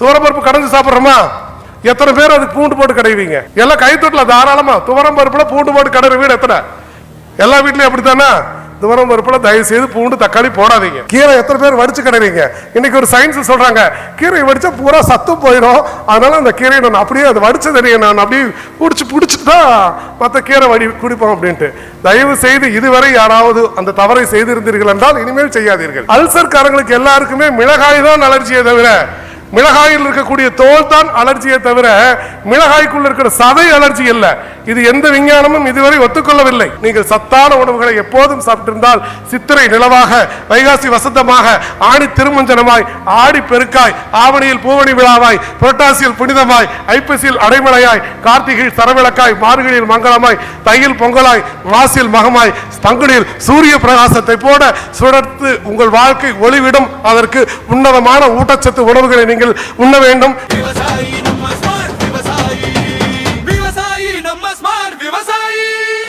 துவரம்பருப்பு கடைஞ்சு சாப்பிட்றோமா? எத்தனை பேர் அதுக்கு பூண்டு போட்டு கடைவீங்க? எல்லாம் கைத்தொட்டில தாராளமா துவரம்பருப்புல பூண்டு போட்டு கடைற வீடு எத்தனை? எல்லா வீட்லயும் அப்படித்தானே? துவரம்பருப்புல தயவு செய்து பூண்டு தக்காளி போடாதீங்க. கீரை எத்தனை பேர் வடிச்சு கடைவீங்க? இன்னைக்கு ஒரு சயின்ஸ் சொல்றாங்க, கீரை வடிச்சா பூரா சத்தும் போயிடும், அதனால அந்த கீரையை நான் அப்படியே அது வடிச்ச தெரியும் நான் அப்படியே பிடிச்சிட்டு மற்ற கீரை வடி குடிப்போம் அப்படின்ட்டு. தயவு செய்து இதுவரை யாராவது அந்த தவறை செய்திருந்தீர்கள் என்றால் இனிமேல் செய்யாதீர்கள். அல்சர்காரங்களுக்கு எல்லாருக்குமே மிளகாய் தான் அலர்ஜியை தவிர, மிளகாயில் இருக்கக்கூடிய தோல் தான் அலர்ஜியை தவிர மிளகாய்க்குள்ள இருக்கிற சதை அலர்ஜி இல்ல. இது எந்த விஞ்ஞானமும் இதுவரை ஒத்துக்கொள்ளவில்லை. நீங்கள் சத்தான உணவுகளை எப்போதும் சாப்பிட்டிருந்தால் சித்திரை நிலவாக, வைகாசி வசந்தமாக, ஆணி திருமஞ்சனமாய், ஆடி பெருக்காய், ஆவணியில் பூவணி விழாவாய், புரட்டாசியில் புனிதமாய், ஐப்பசியில் அடைமலையாய், கார்த்திகையில் சரவிளக்காய், மார்கழியில் மங்களமாய், தையில் பொங்கலாய், மாசில் மகமாய், பங்குனியில் சூரிய பிரகாசத்தை போட சுடர்த்து உங்கள் வாழ்க்கை ஒளிவிடும். அதற்கு உன்னதமான ஊட்டச்சத்து உணவுகளை நீங்கள் உண்ண வேண்டும்.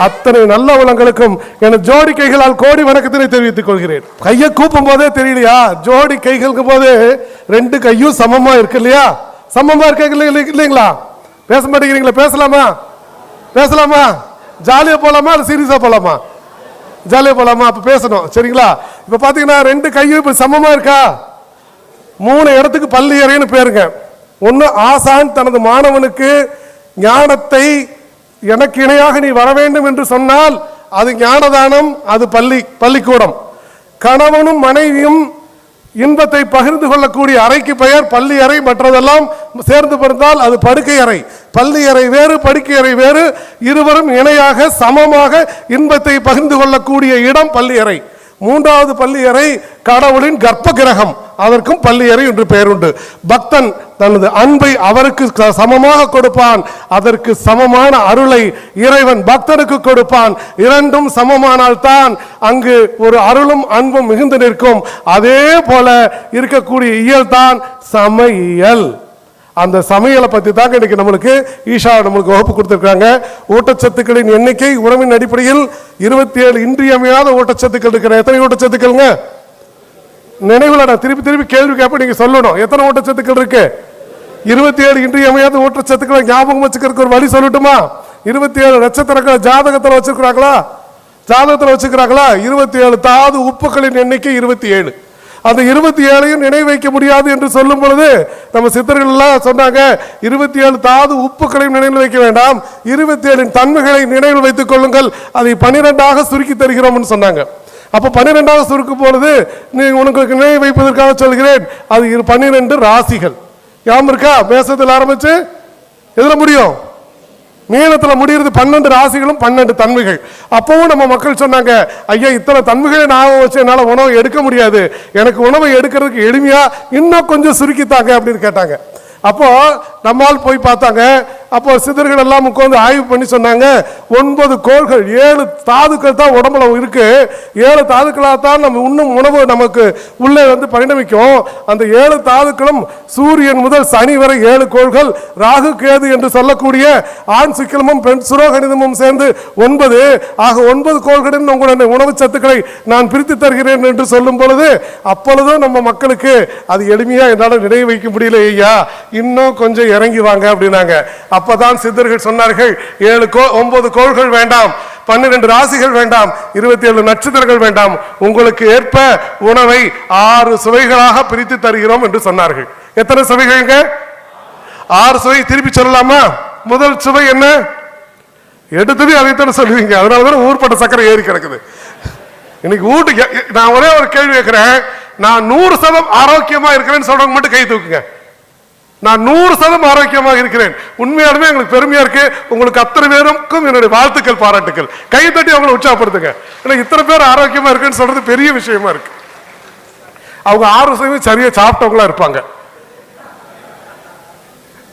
அத்தனை நல்ல உலங்களுக்கும் என ஜோடி கைகளால் கோடி வணக்கத்தினை தெரிவித்துக் கொள்கிறேன். கையை கூப்பும் போதே தெரியலையா? ஜோடி கைகளுக்கு போது ரெண்டு கையும் சமமா இருக்கு இல்லையா? சமமா இருக்க இல்லைங்களா? பேச மாட்டேங்கிறீங்களா? பேசலாமா? பேசலாமா? ஜாலியா போலாமா இல்ல சீரியஸா போலாமா? ஜாலியா போலாமா? அப்ப பேசணும் சரிங்களா? இப்ப பாத்தீங்கன்னா ரெண்டு கையும் இப்ப சமமா இருக்கா? 3 இடத்துக்கு பள்ளி அறைன்னு பேருங்க. ஒன்னு, ஆசான் தனது மாணவனுக்கு ஞானத்தை எனக்கு இணையாக நீ வர வேண்டும் என்று சொன்னால் அது ஞானதானம், அது பள்ளிக்கூடம். கணவனும் மனைவியும் இன்பத்தை பகிர்ந்து கொள்ளக்கூடிய அறைக்கு பெயர் பள்ளி அறை. மற்றதெல்லாம் சேர்ந்து பிறந்தால் அது படுக்கை அறை. பள்ளி அறை வேறு, படுக்கை அறை வேறு. இருவரும் இணையாக சமமாக இன்பத்தை பகிர்ந்து கொள்ளக்கூடிய இடம் பள்ளி அறை. 3வது பள்ளி அறை கடவுளின் கர்ப்ப கிரகம், அதற்கும் பள்ளி அறை என்று பெயர் உண்டு. பக்தன் தனது அன்பை அவருக்கு சமமாக கொடுப்பான், அதற்கு சமமான அருளை இறைவன் பக்தனுக்கு கொடுப்பான். இரண்டும் சமமானால் தான் அங்கு ஒரு அருளும் அன்பும் மிகுந்து நிற்கும். அதே போல இருக்கக்கூடிய இயல் தான் சமையல். அந்த சமையலை பத்தி தாங்க இன்னைக்கு நம்மளுக்கு ஈஷா நம்மளுக்கு வகுப்பு கொடுத்திருக்காங்க. ஊட்டச்சத்துக்களின் எண்ணிக்கை உணவின் அடிப்படையில் 27 இன்றியமையாத ஊட்டச்சத்துக்கள் இருக்கிற. எத்தனை ஊட்டச்சத்துக்கள்ங்க? நினைவுல நான் திருப்பி திருப்பி கேள்வி கேட்ப நீங்க சொல்லணும். எத்தனை ஊட்டச்சத்துக்கள் இருக்கு? 27 இன்றியமையாத ஊட்டச்சத்துக்களை ஞாபகம் வச்சுக்கிறதுக்கு ஒரு வழி சொல்லட்டுமா? 27 நட்சத்திரங்கள் ஜாதகத்தில் வச்சிருக்கிறாங்களா? ஜாதகத்தில் வச்சுக்கிறாங்களா? 27 தாது உப்புகளின் எண்ணிக்கை 27. அந்த 27ஐயும் நினைவு வைக்க முடியாது என்று சொல்லும் பொழுது நம்ம சித்தர்கள் எல்லாம் சொன்னாங்க, 27 தாது உப்புகளையும் நினைவில் வைக்க வேண்டாம், 27 தன்மைகளை நினைவில் வைத்துக் கொள்ளுங்கள், அதை 12ஆக சுருக்கி தருகிறோம் சொன்னாங்க. அப்ப 12ஆக சுருக்கும் பொழுது நீ உனக்கு நினைவு வைப்பதற்காக சொல்கிறேன், அது 12 ராசிகள். ஞாபகம் இருக்கா? மேசத்தில் ஆரம்பிச்சு எதுல முடியும்? மீனத்துல முடிகிறது. 12 ராசிகளும் 12 தன்மைகள். அப்பவும் நம்ம மக்கள் சொன்னாங்க, ஐயா இத்தனை தன்மைகளை நான் வச்சு என்னால உணவை எடுக்க முடியாது, எனக்கு உணவை எடுக்கிறதுக்கு எளிமையா இன்னும் கொஞ்சம் சுருக்கித்தாங்க அப்படின்னு கேட்டாங்க. அப்போ நம்மால் போய் பார்த்தாங்க. அப்போ சித்தர்கள் எல்லாம் உட்கார்ந்து ஆய்வு பண்ணி சொன்னாங்க, 9 கோள்கள் 7 தாதுக்கள் தான் உடம்புல இருக்கு. 7 தாதுக்களாக தான் நம்ம உண்ணும் உணவு நமக்கு உள்ளே பரிணமிக்கும். அந்த 7 தாதுக்களும் சூரியன் முதல் சனி வரை 7 கோள்கள், ராகு கேது என்று சொல்லக்கூடிய ஆண் சிக்கலமும் பெண் சுரோகணிதமும் சேர்ந்து 9. ஆக 9 கோள்களின் உங்களுடைய உணவு சத்துக்களை நான் பிரித்து தருகிறேன் என்று சொல்லும் பொழுது அப்பொழுதும் நம்ம மக்களுக்கு அது எளிமையா என்னால் நினைவு வைக்க முடியல, ஐயா இன்னும் கொஞ்சம் இறங்கி வாங்க அப்படின்னாங்க. அப்பதான் சித்தர்கள் சொன்னார்கள், 9 கோள்கள் வேண்டாம், 12 ராசிகள் வேண்டாம், 27 நட்சத்திரங்கள் வேண்டாம், உங்களுக்கு ஏற்ப உணவை 6 சுவைகளாக பிரித்து தருகிறோம் என்று சொன்னார்கள். எத்தனை சுவைகள்? 6 சுவை. திருப்பி சொல்லலாமா? முதல் சுவை என்ன? எடுத்தது அதைத்தான சொல்லுவீங்க, அதனாலதான் ஊர்பட்ட சக்கரை ஏறி கிடக்குது. இன்னைக்கு வீட்டுக்கு நான் ஒரே ஒரு கேள்வி கேட்கிறேன், நான் 100% ஆரோக்கியமா இருக்கிறேன்னு சொல்றவங்க மட்டும் கை தூக்குங்க. நான் 100% ஆரோக்கியமாக இருக்கிறேன். உண்மையாலுமே எங்களுக்கு பெருமையா இருக்கு. உங்களுக்கு அத்தனை பேருக்கும் என்னுடைய வாழ்த்துக்கள், பாராட்டுக்கள். கை தட்டி அவங்களை உற்சாகப்படுத்துங்க. எனக்கு இத்தனை பேர் ஆரோக்கியமா இருக்குன்னு சொல்றது பெரிய விஷயமா இருக்கு. அவங்க 6 விஷயமே சரியா சாப்பிட்டவங்களா இருப்பாங்க.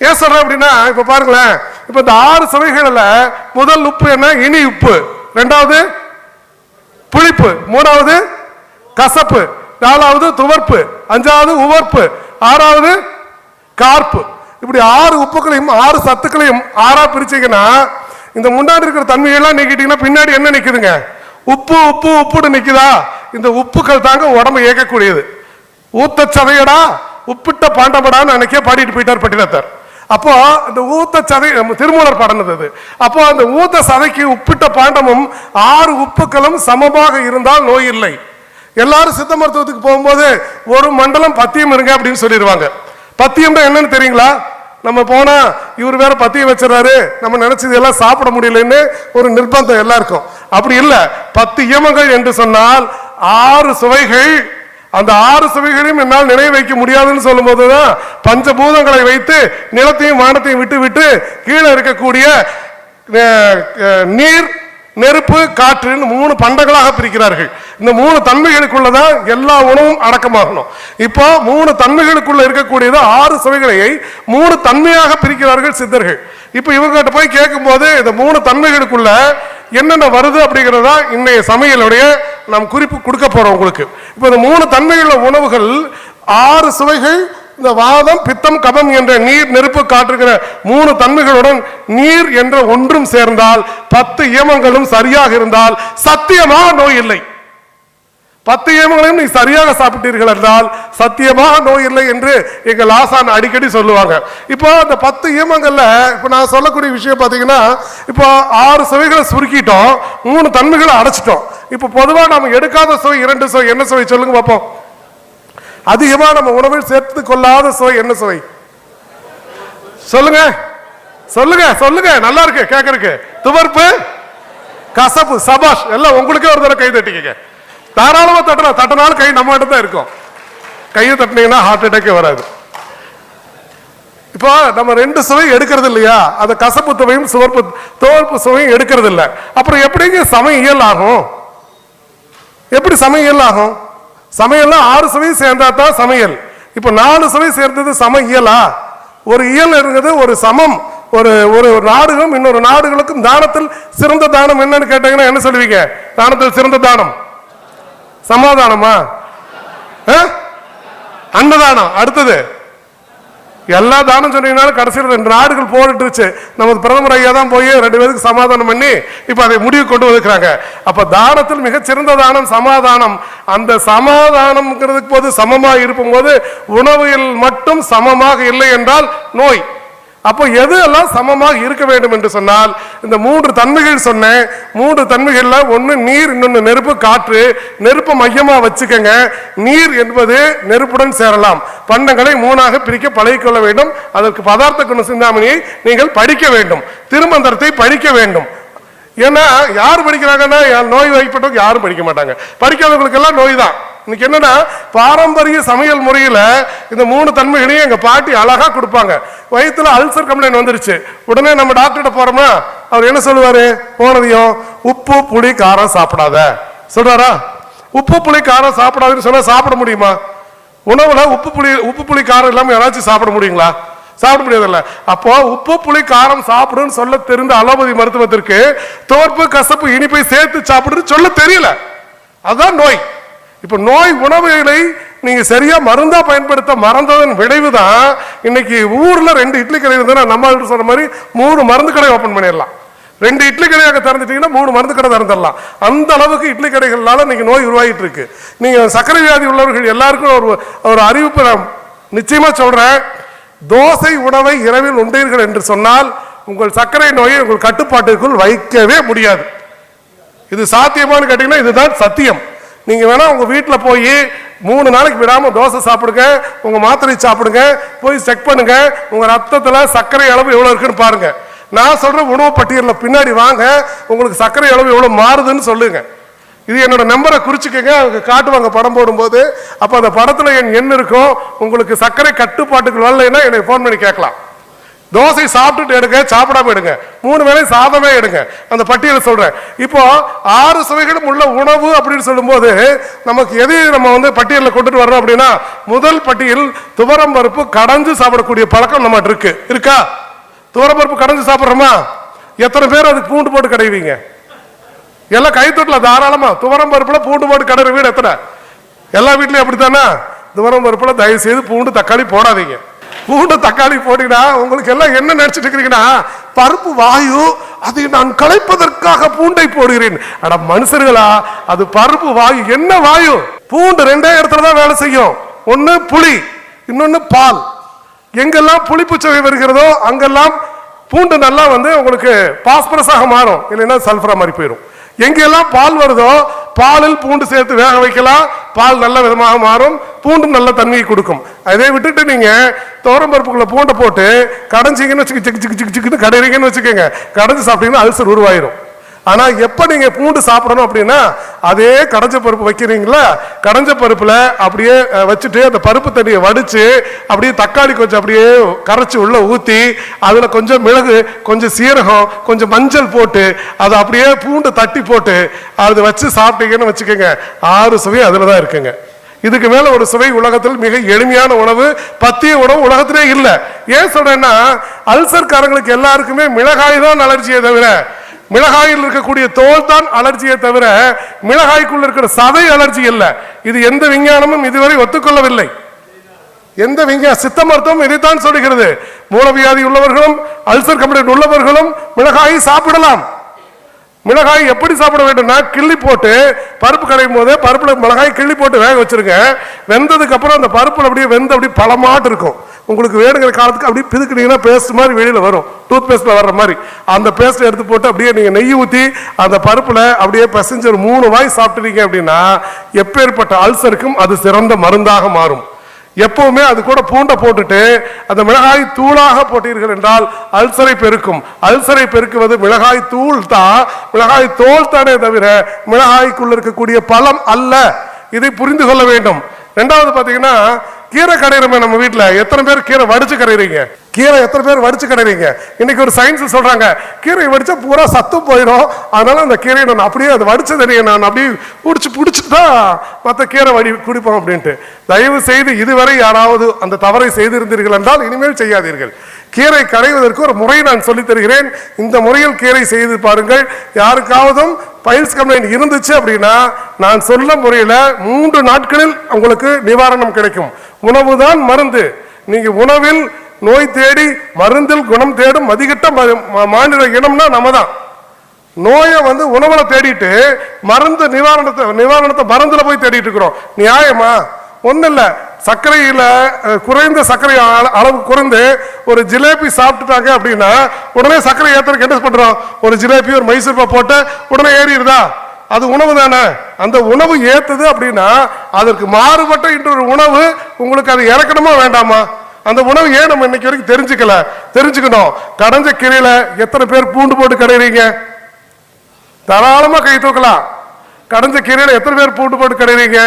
ஏன் சொல்றேன் அப்படின்னா, இப்ப பாருங்களேன், இப்ப இந்த 6 சுவைகள்ல முதல் உப்பு என்ன? இனி உப்பு. 2வது புளிப்பு, 3வது கசப்பு, 4வது துவர்ப்பு, 5வது உவர்ப்பு, 6வது கார்ப்பு. இப்படி 6 உப்புகளையும் 6 சத்துக்களையும் 6ஆ பிரிச்சீங்கன்னா இந்த முன்னாடி இருக்கிற தன்மையெல்லாம் நீக்கிட்டீங்கன்னா பின்னாடி என்ன நிக்குதுங்க? உப்பு உப்பு உப்புன்னு நிக்குதா? இந்த உப்புக்கள் தாங்க உடம்பு இயக்கக்கூடியது. ஊத்த சதையடா உப்பிட்ட பாண்டபடான்னு அன்னைக்கே பாடிட்டு போயிட்டார் பட்டினத்தார். அப்போ அந்த ஊத்த சதை திருமூலர் பாடினது. அப்போ அந்த ஊத்த சதைக்கு உப்பிட்ட பாண்டமும் 6 உப்புக்களும் சமமாக இருந்தால் நோய் இல்லை. எல்லாரும் சித்த மருத்துவத்துக்கு போகும்போது ஒரு மண்டலம் பத்தியம் இருங்க அப்படின்னு சொல்லிடுவாங்க. பத்தியம் என்னன்னு தெரியுங்களா? நம்ம போனா இவர் வேற பத்தியம் வச்சிடறாரு, நம்ம நினைச்சது எல்லாம் சாப்பிட முடியலன்னு ஒரு நிர்பந்தம் எல்லாருக்கும். அப்படி இல்லை. 10 இயமங்கள் என்று சொன்னால் 6 சுவைகள். அந்த 6 சுவைகளையும் என்னால் நினைவு வைக்க முடியாதுன்னு சொல்லும் போதுதான் பஞ்சபூதங்களை வைத்து நிலத்தையும் வானத்தையும் விட்டு விட்டு கீழே இருக்கக்கூடிய நீர், நெருப்பு, காற்றுன்னு 3 பண்டங்களாக பிரிக்கிறார்கள். இந்த 3 தன்மைகளுக்குள்ளதான் எல்லா உணவும் அடக்கமாகணும். இப்போ 3 தன்மைகளுக்குள்ள இருக்கக்கூடியது 6 சுவைகளை 3 தன்மையாக பிரிக்கிறார்கள் சித்தர்கள். இப்ப இவங்ககிட்ட போய் கேட்கும் போது இந்த 3 தன்மைகளுக்குள்ள என்னென்ன வருது அப்படிங்கிறதா இன்னைய சமையலுடைய நாம் குறிப்பு கொடுக்க போறோம் உங்களுக்கு. இப்ப இந்த 3 தன்மைகள் உணவுகள் 6 சுவைகள். இந்த வாதம், பித்தம், கபம் என்ற நீர், நெருப்பு, காற்றுகிற 3 தன்மைகளுடன் நீர் என்ற ஒன்றும் சேர்ந்தால் 10 இயமங்களும் சரியாக இருந்தால் சத்தியமாக நோய் இல்லை. 10 இயமங்களையும் நீ சரியாக சாப்பிட்டீர்கள் என்றால் சத்தியமாக நோய் இல்லை என்று எங்கள் ஆசான் அடிக்கடி சொல்லுவாங்க. இப்போ அந்த 10 இயமங்கள்ல இப்ப நான் சொல்லக்கூடிய விஷயம் பாத்தீங்கன்னா, இப்போ 6 சுவைகளை சுருக்கிட்டோம், 3 தன்மைகளை அடைச்சிட்டோம். இப்ப பொதுவா நம்ம எடுக்காத சுவை 2 சுவை. என்ன சுவை சொல்லுங்க பார்ப்போம்? அதிகமா நம்ம உணவில் சேர்த்து கொள்ளாத சுவை என்ன சுவை சொல்லுங்க? சொல்லுங்க சொல்லுங்க, நல்லா இருக்கு கேட்கறதுக்கு. துவர்ப்பு, கசப்பு. சபாஷ், எல்லாம் உங்களுக்கே ஒரு தடவை கை தட்டிக்க. தாராளமா தட்டலாம். தட்டினாலும் கை நம்ம கிட்ட தான் இருக்கும். கையை தட்டினீங்கன்னா ஹார்ட் அட்டாக்கே வராது. இப்போ நம்ம 2 சுவை எடுக்கிறது இல்லையா? அந்த கசப்பு துவையும் துவர்ப்பு சுவையும் எடுக்கிறது இல்லை. அப்புறம் எப்படிங்க சமையல் ஆகும்? எப்படி சமையல் ஆகும்? சமையல்லாம் 6 சுவை சேர்ந்தா தான் சமையல். இப்ப 4 சுவை சேர்ந்தது சமையலா? ஒரு இயல் இருந்தது, ஒரு சமம். ஒரு நாடுகளும் இன்னொரு நாடுகளுக்கும் தானத்தில் சிறந்த தானம் என்னன்னு கேட்டீங்கன்னா என்ன சொல்லுவீங்க? தானத்தில் சிறந்த தானம் சமாதானமா? அன்னதானம். அடுத்தது எல்லா தானம் சொன்னீங்கன்னாலும் கடைசியில் 2 நாடுகள் போட்டுருச்சு. நமது பிரதமர் ஐயா தான் போய் 2 பேருக்கு சமாதானம் பண்ணி இப்ப அதை முடிவு கொண்டு வந்துக்கிறாங்க. அப்ப தானத்தில் மிகச்சிறந்த தானம் சமாதானம். அந்த சமாதானம்ங்கிறதுக்கு போது சமமாக இருக்கும் போது உணவில் மட்டும் சமமாக இல்லை என்றால் நோய். அப்போ எது எல்லாம் சமமாக இருக்க வேண்டும் என்று சொன்னால் இந்த 3 தன்மைகள் சொன்னேன். 3 தன்மைகள்ல ஒன்னு நீர், இன்னொன்னு நெருப்பு, காற்று. நெருப்பை மையமா வச்சுக்கங்க. நீர் என்பது நெருப்புடன் சேரலாம். பண்டங்களை 3ஆக பிரிக்க பழகிக்கொள்ள வேண்டும். அதற்கு பதார்த்த குண சிந்தாமணியை நீங்கள் படிக்க வேண்டும். திருமந்திரத்தை படிக்க வேண்டும். ஏன்னா யார் படிக்கிறாங்கன்னா நோய் வாய்ப்பட்டவங்க யாரும் படிக்க மாட்டாங்க. படிக்காதவங்களுக்கு எல்லாம் நோய் தான். இன்னைக்கு என்னன்னா பாரம்பரிய சமையல் முறையில இந்த 3 தன்மைகளையும் எங்க பாட்டி அழகா கொடுப்பாங்க. வயிற்றுல அல்சர் கம்ப்ளைண்ட் வந்துருச்சு, உடனே நம்ம டாக்டர்கிட்ட போறோமா, அவர் என்ன சொல்லுவாரு? போனதையும் உப்பு புளி காரம் சாப்பிடாத சொல்றாரா? உப்பு புளி காரம் சாப்பிடாதுன்னு சொன்னா சாப்பிட முடியுமா? உணவுல உப்பு புளி காரம் இல்லாம யாராச்சும் சாப்பிட முடியுங்களா? சாப்பிட முடியாதுல்ல. அப்போ உப்பு புளி காரம் சாப்பிடுன்னு சொல்ல தெரிந்த அலோபதி மருத்துவத்திற்கு தோற்பு, கசப்பு, இனிப்பை சேர்த்து சாப்பிடுன்னு சொல்ல தெரியல. அதுதான் நோய். இப்ப நோய் உணவுகளை நீங்க சரியா மருந்தா பயன்படுத்த மறந்ததன் விளைவுதான் இன்னைக்கு ஊர்ல 2 இட்லி கடை இருந்தா நம்ம சொன்ன மாதிரி 3 மருந்து கடை ஓபன் பண்ணிடலாம். 2 இட்லி கடையாக திறந்துட்டீங்கன்னா 3 மருந்து கடை திறந்துடலாம். அந்த அளவுக்கு இட்லி கடைகள்னால இன்னைக்கு நோய் உருவாகிட்டு இருக்கு. நீங்க சர்க்கரை வியாதி உள்ளவர்கள் எல்லாருக்கும் ஒரு அறிவிப்பு நான் நிச்சயமா சொல்றேன். தோசை உணவை இரவில் உண்டீர்கள் என்று சொன்னால் உங்கள் சர்க்கரை நோயை உங்கள் கட்டுப்பாட்டுக்குள் வைக்கவே முடியாது. இது சாத்தியமானு கேட்டீங்கன்னா இதுதான் சத்தியம். நீங்க வேணா உங்க வீட்டுல போய் 3 நாளைக்கு விடாம தோசை சாப்பிடுங்க, உங்க மாத்திரை சாப்பிடுங்க, போய் செக் பண்ணுங்க உங்க ரத்தத்துல சர்க்கரை அளவு எவ்வளவு இருக்குன்னு பாருங்க. நான் சொல்ற உணவு பட்டியல பின்னாடி வாங்க, உங்களுக்கு சர்க்கரை அளவு எவ்வளவு மாறுதுன்னு சொல்லுங்க. இது என்னோட நம்பரை குறிச்சுக்கங்க, அவங்க காட்டுவாங்க படம் போடும்போது. அப்ப அந்த படத்துல என் எண் இருக்கும். உங்களுக்கு சர்க்கரை கட்டுப்பாட்டுக்கு வரலைன்னா என்னை போன் பண்ணி கேட்கலாம். தோசை சாப்பிட்டுட்டு எடுங்க, சாப்பிடாம எடுங்க, 3 வேளை சாதமே எடுங்க. அந்த பட்டியலை சொல்றேன். இப்போ 6 சுவைகளும் உள்ள உணவு அப்படின்னு சொல்லும் போது நமக்கு எது நம்ம பட்டியலில் கொண்டுட்டு வர்றோம் அப்படின்னா, முதல் பட்டியல் துவரம் பருப்பு கடைஞ்சு சாப்பிடக்கூடிய பழக்கம் நம்ம இருக்கா? துவரம் பருப்பு கடைஞ்சு சாப்பிட்றோமா? எத்தனை பேர் அதுக்கு பூண்டு போட்டு கடைவீங்க? எல்லாம் கைத்தொட்டில் தாராளமா. துவரம் பருப்புல பூண்டு போட்டு கடைற வீடு எத்தனை? எல்லா வீட்லயும் அப்படித்தானே? துவரம் பருப்புல தயவு செய்து பூண்டு தக்காளி போடாதீங்க. பூண்டு தக்காளி போட்டீங்கன்னா உங்களுக்கு எல்லாம் என்ன நினைச்சிட்டு இருக்கிறீங்கன்னா, பருப்பு வாயு, அதை நான் கலைப்பதற்காக பூண்டை போடுகிறேன். அட மனுஷர்களா, அது பருப்பு வாயு. என்ன வாயு? பூண்டு 2 இடத்துல தான் வேலை செய்யும். ஒண்ணு புளி, இன்னொன்னு பால். எங்கெல்லாம் புளிப்பு சுவை வருகிறதோ அங்கெல்லாம் பூண்டு நல்லா உங்களுக்கு பாஸ்பரஸாக மாறும், இல்லைன்னா சல்ஃபரா மாதிரி போயிடும். எங்கெல்லாம் பால் வருதோ பாலில் பூண்டு சேர்த்து வேக வைக்கலாம், பால் நல்ல விதமாக மாறும், பூண்டும் நல்ல தன்மையை கொடுக்கும். அதை விட்டுட்டு நீங்க துவரம் பருப்புக்குள்ள பூண்டை போட்டு கடைஞ்சிங்கன்னு வச்சுக்க கடைறீங்கன்னு வச்சுக்கோங்க, கடைஞ்சி சாப்பிட்டீங்கன்னா அல்சர் உருவாயிரும். ஆனா எப்ப நீங்க பூண்டு சாப்பிடணும் அப்படின்னா அதே கடைஞ்ச பருப்பு வைக்கிறீங்களா, கடைஞ்ச பருப்புல அப்படியே வச்சுட்டு அந்த பருப்பு தண்ணியை வடிச்சு அப்படியே தக்காளி கொஞ்சம் அப்படியே கரைச்சி உள்ள ஊத்தி அதுல கொஞ்சம் மிளகு, கொஞ்சம் சீரகம், கொஞ்சம் மஞ்சள் போட்டு அதை அப்படியே பூண்டு தட்டி போட்டு அதை வச்சு சாப்பிட்டீங்கன்னு வச்சுக்கோங்க, 6 சுவை அதுலதான் இருக்குங்க. இதுக்கு மேல ஒரு சுவை உலகத்தில் மிக எளிமையான உணவு, பத்திய உணவு உலகத்திலே இல்லை. ஏன் சொல்றேன்னா அல்சர்காரங்களுக்கு எல்லாருக்குமே மிளகாய் தான் அலர்ஜியை தவிர, மிளகாயில் இருக்கக்கூடிய தோல் தான் அலர்ஜியை தவிர மிளகாய்க்குள்ள இருக்கிற சதை அலர்ஜி இல்லை. இது எந்த விஞ்ஞானமும் இதுவரை ஒத்துக்கொள்ளவில்லை. எந்த விஞ்ஞான சித்த மருத்துவம் இதைத்தான் சொல்லுகிறது. மூலவியாதி உள்ளவர்களும் அல்சர் கம்ப்ளைண்ட் உள்ளவர்களும் மிளகாயை சாப்பிடலாம். மிளகாய் எப்படி சாப்பிட வேண்டும்னா கிள்ளி போட்டு பருப்பு கடையும் போது பருப்புல மிளகாய் கிள்ளி போட்டு வேக வச்சிருங்க. வெந்ததுக்கு அப்புறம் அந்த பருப்புல அப்படியே வெந்து அப்படியே பழமாட்டு இருக்கும். உங்களுக்கு வேணுங்கிற காலத்துக்கு அப்படியே பிதுக்கினீங்கன்னா பேஸ்ட் மாதிரி வெளியில வரும், டூத் பேஸ்ட்ல வர்ற மாதிரி. அந்த பேஸ்ட் எடுத்து போட்டு அப்படியே நீங்க நெய் ஊற்றி அந்த பருப்புல அப்படியே பசஞ்சு 3 வாய் சாப்பிட்டுறீங்க அப்படின்னா எப்பேற்பட்ட அல்சருக்கும் அது சிறந்த மருந்தாக மாறும். எப்பவுமே அது கூட பூண்டை போட்டுட்டு அந்த மிளகாய் தூளாக போட்டீர்கள் என்றால் அல்சரை பெருக்கும். அல்சரை பெருக்குவது மிளகாய் தூள் தான், மிளகாய் தோல் தானே தவிர மிளகாய்க்குள்ள இருக்கக்கூடிய பழம் அல்ல. இதை புரிந்து கொள்ள வேண்டும். 2வது பாத்தீங்கன்னா கீரை கடையிறமே நம்ம வீட்டுல எத்தனை பேர் கீரை வடிச்சு கடைறீங்க? கீரை எத்தனை பேர் வடிச்சு கடைறீங்க? இன்னைக்கு ஒரு சயின்ஸ் சொல்றாங்க கீரை வடிச்சா பூரா சத்தும் போயிடும், அதனால அந்த கீரையை நான் அப்படியே அது வடிச்ச தண்ணியை நான் அப்படியே பிடிச்சிட்டு தான் மற்ற கீரை குடிப்போம் அப்படின்ட்டு. தயவு செய்து இதுவரை யாராவது அந்த தவறை செய்திருந்தீர்கள் என்றால் இனிமேல் செய்யாதீர்கள். கீரை கடைவதற்கு ஒரு முறை நான் சொல்லி தருகிறேன். இந்த முறையில் கீரை செய்து பாருங்கள். யாருக்காவதும் பைல்ஸ் கம்ப்ளைண்ட் இருந்துச்சு அப்படின்னா நான் சொல்ல முறையில 3 நாட்களில் உங்களுக்கு நிவாரணம் கிடைக்கும். உணவு தான் மருந்து. நீங்க உணவில் நோய் தேடி மருந்தில் குணம் தேடும் மதிகட்ட மாநில இனம்னா நம்ம தான். நோயை உணவுல தேடிட்டு மருந்து நிவாரணத்தை மருந்துல போய் தேடிட்டு இருக்கிறோம். நியாயமா? ஒண்ணு இல்ல. சர்க்கரையில குறைந்த சர்க்கரை அளவு குறைந்து ஒரு ஜிலேபி சாப்பிட்டுட்டாங்க அப்படின்னா உடனே சர்க்கரை ஏத்துறதுக்கு என்ன பண்றோம்? ஒரு ஜிலேபி ஒரு மைசூர் பாக் போட்டு உடனே ஏறிடுதா? அது உணவு தானே. அந்த உணவு ஏத்துது அப்படின்னா அதற்கு மாறுபட்ட இன்னொரு உணவு உங்களுக்கு அது இறக்கணுமா வேண்டாமா? அந்த உணவு ஏன் நம்ம இன்னைக்கு வரைக்கும் தெரிஞ்சுக்கணும். கடைஞ்ச கீரையில எத்தனை பேர் பூண்டு போட்டு கடைறீங்க? தாராளமா கை தூக்கலாம். கடைஞ்ச கீரையில எத்தனை பேர் பூண்டு போட்டு கடைறீங்க?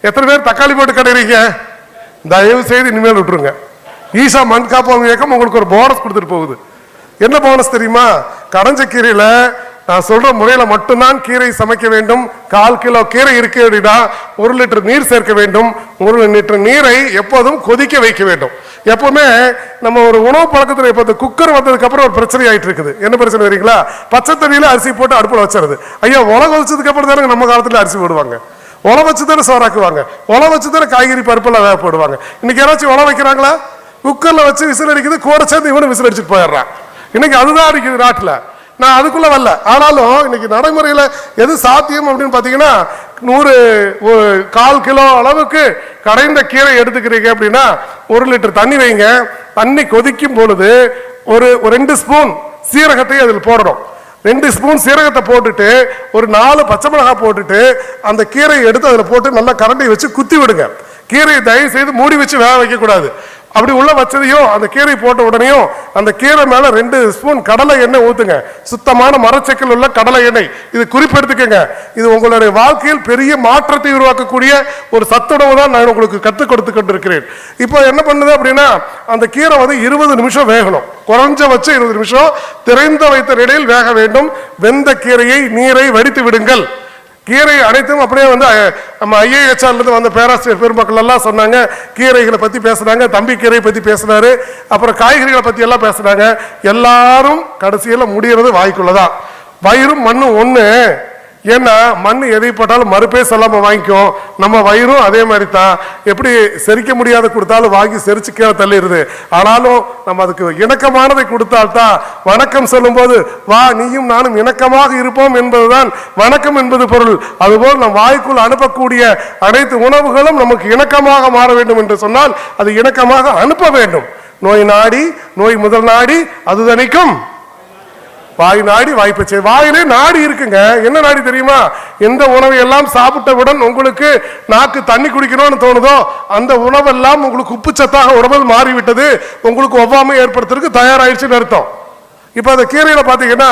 எத்தனை பேர் தக்காளி போட்டு கடைறீங்க? தயவு செய்து இனிமேல் விட்டுருங்க. ஈஷா மண் காப்போம் இயக்கம் உங்களுக்கு ஒரு போனஸ் கொடுத்துட்டு போகுது. என்ன போனஸ் தெரியுமா? கடைஞ்ச கீரையில நான் சொல்ற முறையில மட்டும்தான் கீரை சமைக்க வேண்டும். 1/4 கிலோ கீரை இருக்கு அப்படின்னா 1 லிட்டர் நீர் சேர்க்க வேண்டும். 1 லிட்டர் நீரை எப்போதும் கொதிக்க வைக்க வேண்டும். எப்பவுமே நம்ம ஒரு உணவு பழக்கத்தில் இப்ப குக்கர் வந்ததுக்கு அப்புறம் ஒரு பிரச்சனை ஆயிட்டு இருக்குது. என்ன பிரச்சனை வரீங்களா? பச்சை தண்ணியில அரிசி போட்டு அடுப்புல வச்சிருது. ஐயா உலக வச்சதுக்கு அப்புறம் தானே நம்ம காலத்துல அரிசி போடுவாங்க, உல வச்சு தானே சோறாக்குவாங்க, உல வச்சு தானே காய்கறி பருப்பெல்லாம் வேக போடுவாங்க. இன்னைக்கு யாராச்சும் உல வைக்கிறாங்களா? குக்கர்ல வச்சு விசில் அடிக்குது, கூட சேர்ந்து இவனு விசில் அடிச்சுட்டு போயிடுறான். இன்னைக்கு அதுதான் அடிக்குது நாட்டுல. நான் அதுக்குள்ள வரல. ஆனாலும் இன்னைக்கு நடைமுறையில எது சாத்தியம் அப்படின்னு பாத்தீங்கன்னா 1/4 கிலோ அளவுக்கு கடைந்த கீரை எடுத்துக்கிறீங்க அப்படின்னா 1 லிட்டர் தண்ணி வைங்க. தண்ணி கொதிக்கும் பொழுது ஒரு 2 ஸ்பூன் சீரகத்தை அதில் போடணும். 2 ஸ்பூன் சீரகத்தை போட்டுட்டு ஒரு 4 பச்சை மிளகாய் போட்டுட்டு அந்த கீரையை எடுத்து அதில் போட்டு நல்லா கரண்டி வச்சு குத்தி விடுங்க. கீரையை தயவு செய்து மூடி வச்சு வேக வைக்க கூடாது. அப்படி உள்ள வச்சதையும் அந்த கீரை போட்ட உடனேயும் அந்த கீரை மேல 2 ஸ்பூன் கடலை எண்ணெய் ஊத்துங்க. சுத்தமான மரச்செக்கில் உள்ள கடலை எண்ணெய். இது குறிப்பெடுத்துக்கங்க. இது உங்களுடைய வாழ்க்கையில் பெரிய மாற்றத்தை உருவாக்கக்கூடிய ஒரு சத்துணவு தான் நான் உங்களுக்கு கற்றுக் கொடுத்து கொண்டிருக்கிறேன். இப்போ என்ன பண்ணுது அப்படின்னா அந்த கீரை 20 நிமிஷம் வேகணும். குறைஞ்சபட்சம் 20 நிமிஷம் திறந்த வைத்த நிலையில் வேக வேண்டும். வெந்த கீரையை நீரை வடித்து விடுங்கள். கீரை அனைத்தும் அப்படியே நம்ம IAHR இருந்து வந்த பேராசிரியர் பெருமக்கள் எல்லாம் சொன்னாங்க. கீரைகளை பத்தி பேசுனாங்க, தம்பி கீரை பத்தி பேசினாரு, அப்புறம் காய்கறிகளை பத்தி எல்லாம் பேசுனாங்க. எல்லாரும் கடைசியில முடியறது வாய்க்குள்ளதான். வயிறும் மண்ணும் ஒண்ணு. ஏன்னா மண் எதை போட்டாலும் மறுப்பே சொல்லாம வாங்கிக்கும். நம்ம வயிறும் அதே மாதிரி தான். எப்படி செரிக்க முடியாத கொடுத்தாலும் வாங்கி செரிச்சு கீழே தள்ளிடுது. ஆனாலும் நம்ம அதுக்கு இணக்கமானதை கொடுத்தால்தான் வணக்கம் சொல்லும் போது வா நீயும் நானும் இணக்கமாக இருப்போம் என்பதுதான் வணக்கம் என்பது பொருள். அதுபோல் நம் வாய்க்குள் அனுப்பக்கூடிய அனைத்து உணவுகளும் நமக்கு இணக்கமாக மாற வேண்டும் என்று சொன்னால் அது இணக்கமாக அனுப்ப வேண்டும். நோய் நாடி நோய் முதல் நாடி அது தணிக்கும் வாய் நாடி வாய்ப்பச்சை. வாயிலே நாடி இருக்குங்க. என்ன நாடி தெரியுமா? எந்த உணவை எல்லாம் சாப்பிட்டவுடன் உங்களுக்கு நாக்கு தண்ணி குடிக்கணும்னு தோணுதோ அந்த உணவெல்லாம் உங்களுக்கு உப்புச்சத்தாக உடம்புல மாறிவிட்டது, உங்களுக்கு ஒவ்வாமை ஏற்படுத்துறதுக்கு தயாராயிடுச்சுன்னு அர்த்தம். இப்போ அந்த கீரையில பாத்தீங்கன்னா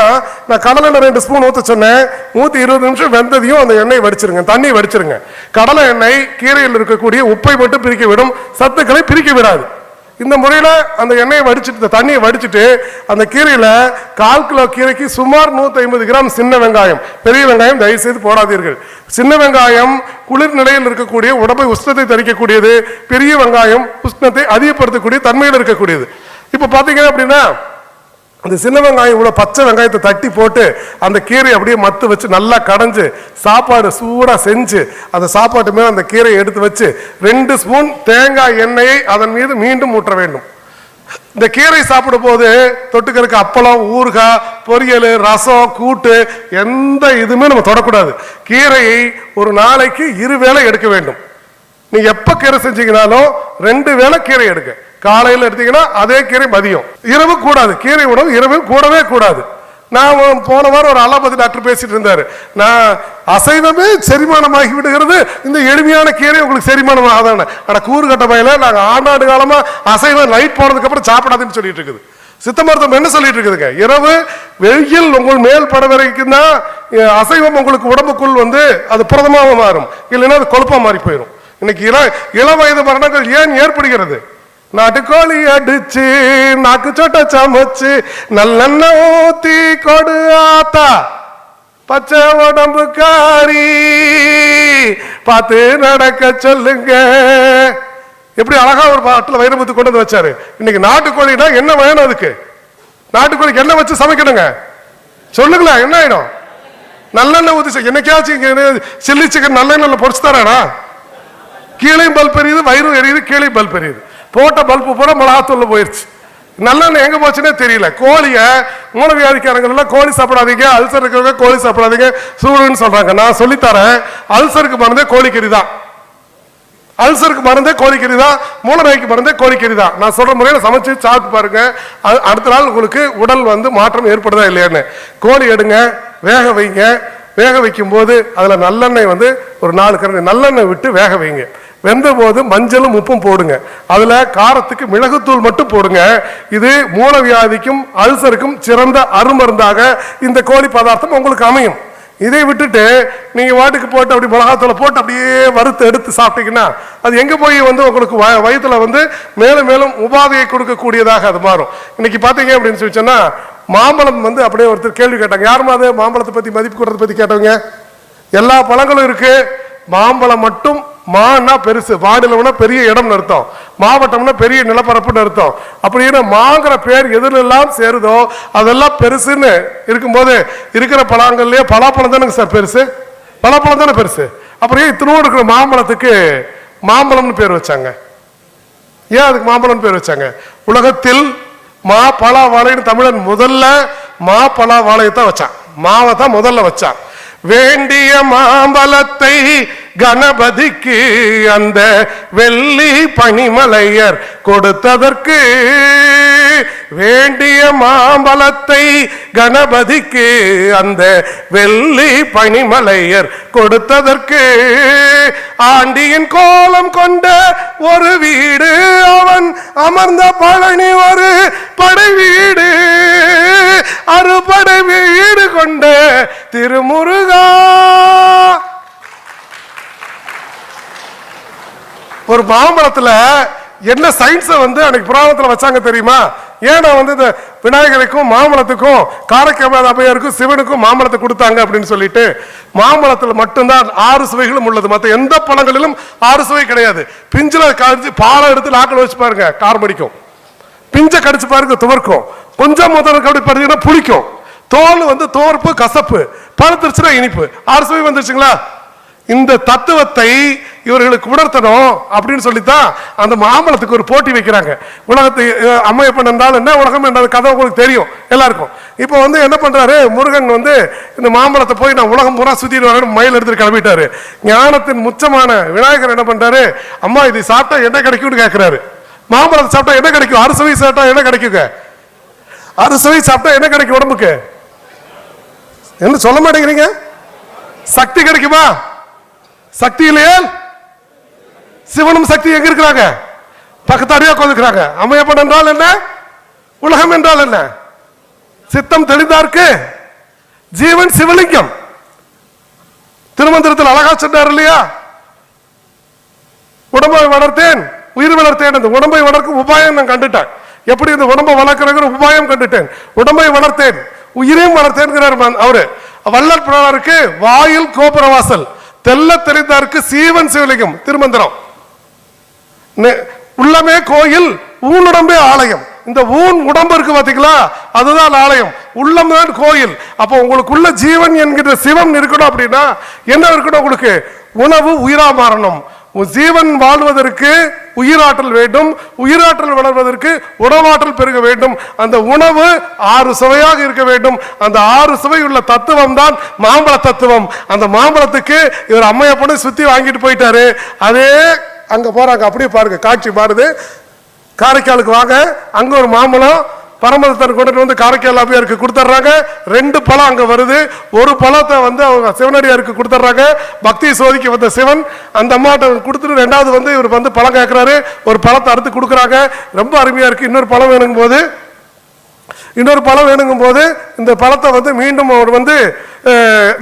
நான் கடலை 2 ஸ்பூன் ஊற்ற சொன்னேன். 120 நிமிஷம் வெந்ததையும் அந்த எண்ணெய் வடிச்சிருங்க, தண்ணி வடிச்சிருங்க. கடலை எண்ணெய் கீரையில் இருக்கக்கூடிய உப்பை மட்டும் பிரிக்க விடும், சத்துக்களை பிரிக்க விடாது. இந்த முறையில் அந்த எண்ணெயை வடிச்சிட்டு தண்ணியை வடிச்சிட்டு அந்த கீரையில 1/4 கிலோ கீரைக்கு சுமார் 150 கிராம் சின்ன வெங்காயம், பெரிய வெங்காயம் தயவு செய்து போடாதீர்கள். சின்ன வெங்காயம் குளிர் நிலையில் இருக்கக்கூடிய உடம்பை உஷ்ணத்தை தணிக்கக்கூடியது, பெரிய வெங்காயம் உஷ்ணத்தை அதிகப்படுத்தக்கூடிய தன்மையில் இருக்கக்கூடியது. இப்போ பார்த்தீங்க அப்படின்னா அந்த சின்ன வெங்காயம் இவ்வளோ பச்சை வெங்காயத்தை தட்டி போட்டு அந்த கீரையை அப்படியே மத்து வச்சு நல்லா கடைஞ்சு சாப்பாடு சூடாக செஞ்சு அந்த சாப்பாட்டு மேலே அந்த கீரையை எடுத்து வச்சு 2 ஸ்பூன் தேங்காய் எண்ணெயை அதன் மீது மீண்டும் ஊற்ற வேண்டும். இந்த கீரை சாப்பிடும் போது தொட்டுக்கிறதுக்கு அப்பளம், ஊறுகாய், பொரியல், ரசம், கூட்டு எந்த இதுவுமே நம்ம தொடக்கூடாது. கீரையை ஒரு நாளைக்கு 2 வேளை எடுக்க வேண்டும். நீங்க எப்ப கீரை செஞ்சீங்கனாலும் 2 வேளை கீரை எடுக்க. காலையில் எடுத்தீங்கன்னா அதே கீரை மதியம். இரவு கூடாது, கீரை உணவு இரவு கூடவே கூடாது. நான் போன வாரம் ஒரு அலோபதி டாக்டர் பேசிட்டு இருந்தாரு, நான் அசைவமே செரிமானமாகி விடுகிறது, இந்த எளிமையான கீரை உங்களுக்கு செரிமானம் ஆகாதான. ஆனால் கூறுகட்ட பயில நாங்கள் ஆண்டாண்டு காலமா அசைவம் லைட் போனதுக்கு அப்புறம் சாப்பிடாதுன்னு சொல்லிட்டு இருக்குது. சித்த மருத்துவம் என்ன சொல்லிட்டு இருக்குதுங்க? இரவு வெயில் உங்கள் மேல் பட வரைக்கும் தான் அசைவம் உங்களுக்கு உடம்புக்குள் அது புரதமாக மாறும், இல்லைன்னா அது கொழுப்பா மாறி போயிடும். இன்னைக்கு இளம் வயது மரணங்கள் ஏன் ஏற்படுகிறது? நாட்டுக்கோழி அடிச்சு நாக்கு சொட்ட சமைச்சு நல்லெண்ணெய் ஊத்தி கொடு ஆத்தா பச்சை உடம்பு காரி பார்த்து நடக்க சொல்லுங்க. எப்படி அழகா ஒரு பாட்டில் வைரமுத்து கொண்டு வந்து வச்சாரு. இன்னைக்கு நாட்டுக்கோழினா என்ன வேணும்? அதுக்கு நாட்டுக்கோழிக்கு என்ன வச்சு சமைக்கணுங்க சொல்லுங்களேன். என்ன ஆயிடும்? நல்லெண்ணெய் ஊத்தி. என்னைக்காச்சும் சில்லி சிக்கன் நல்லெண்ணெய் பொறிச்சு தரானா? கீழையும் பல்ப் எரியுது, வயிறும் எரியுது, கீழையும் பல்ப் எரியுது. போட்ட பல்பு பூரா மிளகாத்தூள்ல போயிருச்சு. நல்லெண்ணெய் எங்க போச்சுன்னே தெரியல. கோழியை மூலவியாதிக்காரங்க கோழி சாப்பிடாதீங்க, அல்சர் இருக்கிறவங்க கோழி சாப்பிடாதீங்க சூடுன்னு சொல்றாங்க. நான் சொல்லித்தரேன், அல்சருக்கு மருந்தே கோழிக்கறி தான். அல்சருக்கு மருந்தே கோழிக்கறி தான், மூலநோய்க்கு மருந்தே கோழிக்கறி தான். நான் சொல்ற முறையில் சமைச்சு சாப்பிட்டு பாருங்க, அடுத்த நாள் உங்களுக்கு உடல் மாற்றம் ஏற்படுதா இல்லையான்னு. கோழி எடுங்க, வேக வைங்க. வேக வைக்கும் போது அதுல நல்லெண்ணெய் ஒரு 4 கரண்டி நல்லெண்ணெய் விட்டு வேக வைங்க. வெந்த போது மஞ்சளும் உப்பும் போடுங்க. அதுல காரத்துக்கு மிளகுத்தூள் மட்டும் போடுங்க. இது மூலவியாதிக்கும் அல்சருக்கும் சிறந்த அருமருந்தாக இந்த கோழி பதார்த்தம் உங்களுக்கு அமையும். இதை விட்டுட்டு நீங்க வாட்டுக்கு போட்டு அப்படி மிளகாத்தூளை போட்டு அப்படியே வறுத்து எடுத்து சாப்பிட்டீங்கன்னா அது எங்க போய் உங்களுக்கு வயிற்றுல மேலும் மேலும் உபாதையை கொடுக்கக்கூடியதாக அது மாறும். இன்னைக்கு பாத்தீங்க அப்படின்னு சொல்லி சொன்னா மாம்பழம் அப்படியே ஒருத்தர் கேள்வி கேட்டாங்க. யாருமா அது மாம்பழத்தை பத்தி மதிப்பு கூடுறதை பத்தி கேட்டவங்க? எல்லா பழங்களும் இருக்கு, மாம்பழம் மட்டும் மான்னா பெருசு, மாநிலம்னா பெரிய இடம் அர்த்தம், மாவட்டம்னா பெரிய நிலப்பரப்புன்னு அர்த்தம். அப்படின்னு மாங்கிற பேர் எதுலாம் சேருதோ அதெல்லாம் பெருசுன்னு இருக்கும்போது இருக்கிற பழங்கள்லயே பலாப்பழம் தானே சார் பெருசு? பலாப்பழம் தானே பெருசு. அப்படியே இத்தனோடு இருக்கிற மாம்பழத்துக்கு மாம்பழம்னு பேர் வச்சாங்க. ஏன் அதுக்கு மாம்பழம்னு பேர் வச்சாங்க? உலகத்தில் மா பலா வாழைன்னு தமிழன் முதல்ல மா பலா வாழையத்தான் வச்சான், மாவை தான் முதல்ல வச்சான். வேண்டிய மாம்பழத்தை கணபதிக்கு அந்த வெள்ளி பனிமலையர் கொடுத்ததற்கு, வேண்டிய மாம்பழத்தை கணபதிக்கு அந்த வெள்ளி பனிமலையர் கொடுத்ததற்கு, ஆண்டியின் கோலம் கொண்ட ஒரு வீடு அவன் அமர்ந்த பழனி ஒரு படை வீடு, அறுபடை வீடு கொண்ட திருமுருகா. ஒரு மாம்பழத்துல என்ன சயின்ஸை அன்னைக்கு புராணத்துல வச்சாங்க தெரியுமா? ஏன்னா இந்த விநாயகருக்கும் மாம்பழத்துக்கும் காரைக்காமையாருக்கும் சிவனுக்கும் மாம்பழத்தை கொடுத்தாங்க அப்படின்னு சொல்லிட்டு, மாம்பழத்துல மட்டும்தான் 6 சுவைகளும் உள்ளது. மற்ற எந்த பழங்களிலும் 6 சுவை கிடையாது. பிஞ்சில கடிச்சு பாலை எடுத்து நாக்கில் வச்சு பாருங்க, காரம் அடிக்கும். பிஞ்சை கடிச்சு பாருங்க, துவர்க்கும். கொஞ்சம் முதல்ல அப்படி பார்த்தீங்கன்னா புளிக்கும். தோல் வந்து தோற்பு கசப்பு, பழுத்துருச்சுன்னா இனிப்பு. 6 சுவை வந்துருச்சுங்களா? இந்த தத்துவத்தை இவர்களுக்கு உணர்த்தணும் அப்படின்னு சொல்லித்தான் அந்த மாம்பழத்துக்கு ஒரு போட்டி வைக்கிறாங்க. உலகத்தை அம்மையப்பன் என்றால் என்ன, உலகம் என்ற கதை உங்களுக்கு தெரியும் எல்லாருக்கும். இப்போ வந்து என்ன பண்றாரு, முருகன் வந்து இந்த மாம்பழத்தை போய் நான் உலகம் பூரா சுத்திட்டு வரேன் மயில் எடுத்துட்டு கிளம்பிட்டாரு. ஞானத்தின் முச்சமான விநாயகர் என்ன பண்றாரு, அம்மா இது சாப்பிட்டா என்ன கிடைக்கும்னு கேட்கிறாரு. மாம்பழத்தை சாப்பிட்டா என்ன கிடைக்கும்? அறுசுவை சாப்பிட்டா என்ன கிடைக்குங்க? அறுசுவை சாப்பிட்டா என்ன கிடைக்கும் உடம்புக்கு? என்ன சொல்ல மாட்டேங்கிறீங்க? சக்தி கிடைக்குமா? சக்தி இல்லையா? சிவனும் சக்தி எங்க இருக்கிறாங்க? பக்கத்தாடியா உட்கார்ந்திருக்கிறாங்க. அம்மையப்பன் என்றால் என்ன, உலகம் என்றால் என்ன? சித்தம் தெளிந்தார்க்கு ஜீவன் சிவலிங்கம். திருமந்திரத்தில் அழகா சொன்னார் இல்லையா, உடம்பை வளர்த்தேன் உயிர் வளர்த்தேன். அந்த உடம்பை வளர்க்கும் உபாயம் நான் கண்டுட்டேன். எப்படி இந்த உடம்பை வளர்க்கிற உபாயம் கண்டுட்டேன். உடம்பை வளர்த்தேன் உயிரையும் வளர்த்தேன்கிறார் அவரு. வள்ளல் பிரானருக்கு வாயில் கோபுரவாசல், தெல்ல தெரிந்தாருக்கு சீவன் சிவலிங்கம். திருமந்திரம். உள்ளமே கோயில், ஊனுடம்பே ஆலயம். இந்த ஊன் உடம்பு இருக்கு பாத்தீங்களா, அதுதான் ஆலயம், உள்ளம் தான் கோயில். அப்போ உங்களுக்குள்ள ஜீவன் என்கிற சிவம் இருக்கணும். அப்படின்னா என்ன இருக்கணும்? உங்களுக்கு உணவு உயிரா மாறணும். ஜீவன் வாழ்வதற்கு உயிராற்றல் வேண்டும், உயிராற்றல் வளர்வதற்கு உணவாற்றல் பெருக வேண்டும். அந்த உணவு 6 சுவையாக இருக்க வேண்டும். அந்த 6 சுவை உள்ள தத்துவம் தான் மாம்பழ தத்துவம். அந்த மாம்பழத்துக்கு இவர் அம்மையப்பனை சுத்தி வாங்கிட்டு போயிட்டாரு. அதே அங்க போறாங்க, அப்படியே பாருங்க, காட்சி மாறுது. காரைக்காலுக்கு வாங்க, அங்க ஒரு மாம்பழம் பரமதத்தன் கொண்டு வந்து காரைக்கால் அபியாருக்கு கொடுத்துட்றாங்க. 2 பழம் அங்க வருது. ஒரு பழத்தை வந்து அவங்க சிவனடியாருக்கு கொடுத்துட்றாங்க. பக்தியை சோதிக்க வந்த சிவன் அந்த அம்மாட்ட கொடுத்துட்டு 2வது வந்து இவர் வந்து பழம் கேட்கிறாரு. ஒரு பழத்தை அறுத்து கொடுக்குறாங்க. ரொம்ப அருமையா இருக்கு. இன்னொரு பழம் வேணுங்கும் போது இந்த பழத்தை வந்து மீண்டும் அவர் வந்து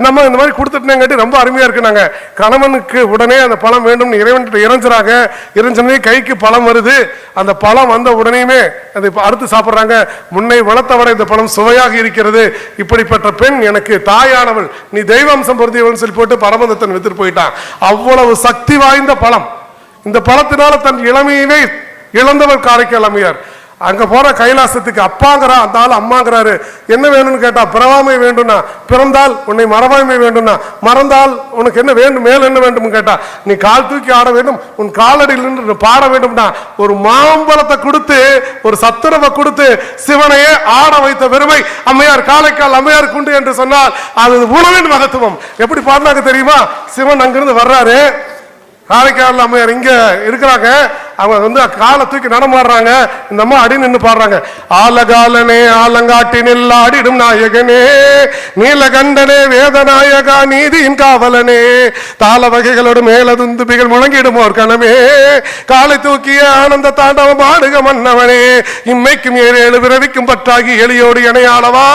நம்ம இந்த மாதிரி கொடுத்துட்டேங்காட்டி ரொம்ப அருமையா இருக்கு. நாங்க கணவனுக்கு உடனே அந்த பழம் வேண்டும் இறைவன் இறைஞ்சுறாங்க. இறைஞ்சனே கைக்கு பழம் வருது. அந்த பழம் வந்த உடனேயுமே அதை அறுத்து சாப்பிட்றாங்க. முன்னை வளர்த்தவரை இந்த பழம் சுவையாக இருக்கிறது. இப்படிப்பட்ட பெண் எனக்கு தாயானவள், நீ தெய்வாம்சம் பொருந்தியவள் சொல்லி போட்டு பரமதத்தன் வித்துட்டு போயிட்டான். அவ்வளவு சக்தி வாய்ந்த பழம். இந்த பழத்தினால தன் இளமையவே இழந்தவர் காரைக்கால் அம்மையார். அங்க போற கைலாசத்துக்கு அப்பாங்கிறா, அந்த ஆள் அம்மாங்கிறாரு. என்ன வேணும்னு கேட்டா பிறவாமை வேண்டும்னா, பிறந்தால் உன்னை மறவாமை வேண்டும்னா, மறந்தால் உனக்கு என்ன வேண்டும், மேல் என்ன வேண்டும் கேட்டா நீ கால் தூக்கி ஆட வேண்டும், உன் காலடியில் நின்று பாட வேண்டும்னா ஒரு மாம்பழத்தை கொடுத்து ஒரு சத்துணவை கொடுத்து சிவனையே ஆட வைத்த பெருமை அம்மையார் காரைக்கால் அம்மையாருக்கு உண்டு என்று சொன்னால் அது உணவின் மகத்துவம். எப்படி பாடினாங்க தெரியுமா? சிவன் அங்கிருந்து வர்றாரு, காரைக்கால் அம்மையார் இங்க இருக்கிறாங்க. அவங்க வந்து காலை தூக்கி நடமாடுறாங்க. இந்த அம்மா அடி நின்று பாடுறாங்க. ஆலகாலனே ஆலங்காட்டினில் ஆடிடும் நாயகனே, நீலகண்டனே வேதநாயகா நீதியின் காவலனே, தாள வகைகளோடு மேலதுந்துபிகள் முழங்கிடும் ஒரு கணமே, காலை தூக்கிய ஆனந்த தாண்டவம் ஆடுக மன்னவனே, இம்மைக்கும் 7 பிறவிக்கும் பற்றாகி எளியோடு இணையாளவா,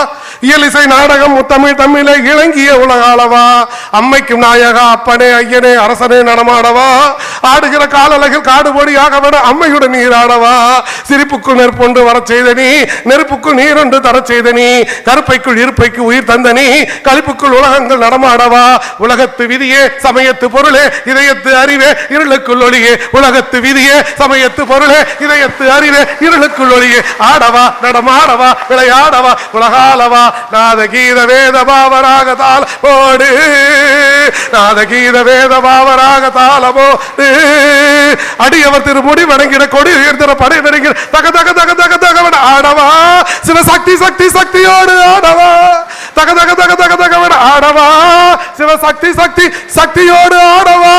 இயலிசை நாடகம் முத்தமிழ் தமிழை இளங்கிய உலகாளவா, அம்மைக்கும் நாயகா அப்பனே ஐயனே அரசனே நடமாடவா, ஆடுகிற காலலகில் காடுபொடியாக அம்மையுடன் நீராடவா, சிரிப்புக்குள் நெருப்பொன்று வர செய்த நீ, நெருப்புக்குள் நீரொன்று தர செய்த நீ, கருப்பைக்குள் இருப்பைக்கு உயிர் தந்த நீ, கழிப்புக்குள் உலகங்கள் நடமாடவா, உலகத்து விதியே சமயத்து பொருளே இதயத்து அறிவே இருளுக்குள் ஒளியே, உலகத்து விதியே சமயத்து பொருளே இதயத்து அறிவே இருளுக்குள் ஒளியே, ஆடவா நடமாடவா விளையாடவா உலகாலவா, நாத கீத வேத பாவராக தாள போடு, நாத கீத வேத பாவராக தாளமோடு, அடியவர் திருமுடி வணங்கிற கொடி உயர்த்திற படை வணங்கிற தக தக தக தக தகவன் ஆடவா, சிவ சக்தி சக்தி சக்தியோடு ஆடவா, தக தக தக தக தகவன் ஆடவா, சிவ சக்தி சக்தி சக்தியோடு ஆடவா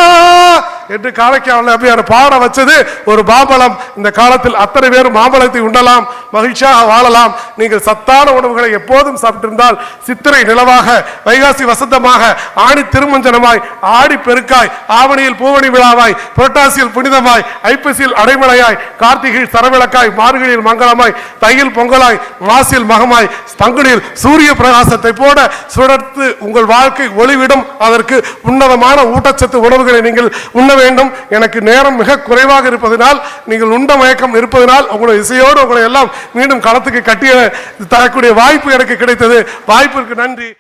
என்று காரைக்கால் அம்மையார் பாட வச்சது ஒரு மாம்பழம். இந்த காலத்தில் அத்தனை பேர் மாம்பழத்தை உண்டலாம், மகிழ்ச்சியாக வாழலாம். நீங்கள் சத்தான உணவுகளை எப்போதும் சாப்பிட்டிருந்தால் சித்திரை நிலவாக, வைகாசி வசந்தமாக, ஆணி திருமஞ்சனமாய், ஆடி பெருக்காய், ஆவணியில் பூவணி விழாவாய், புரட்டாசியில் புனிதமாய், ஐப்பசியில் அடைமலையாய், கார்த்திகையில் சரவிளக்காய், மார்கழியில் மங்களமாய், தையில் பொங்கலாய், மாசில் மகமாய், பங்குனியில் சூரிய பிரகாசத்தை போட சுடர்த்து உங்கள் வாழ்க்கை ஒளிவிடும். அதற்கு உன்னதமான ஊட்டச்சத்து உணவுகளை நீங்கள் உண்ண வேண்டும். எனக்கு நேரம் மிக குறைவாக இருப்பதனால், நீங்கள் உண்ட மயக்கம் இருப்பதனால் உங்களுடைய இசையோடு உங்களை எல்லாம் மீண்டும் களத்துக்கு கட்டிய தரக்கூடிய வாய்ப்பு எனக்கு கிடைத்தது. வாய்ப்பிற்கு நன்றி.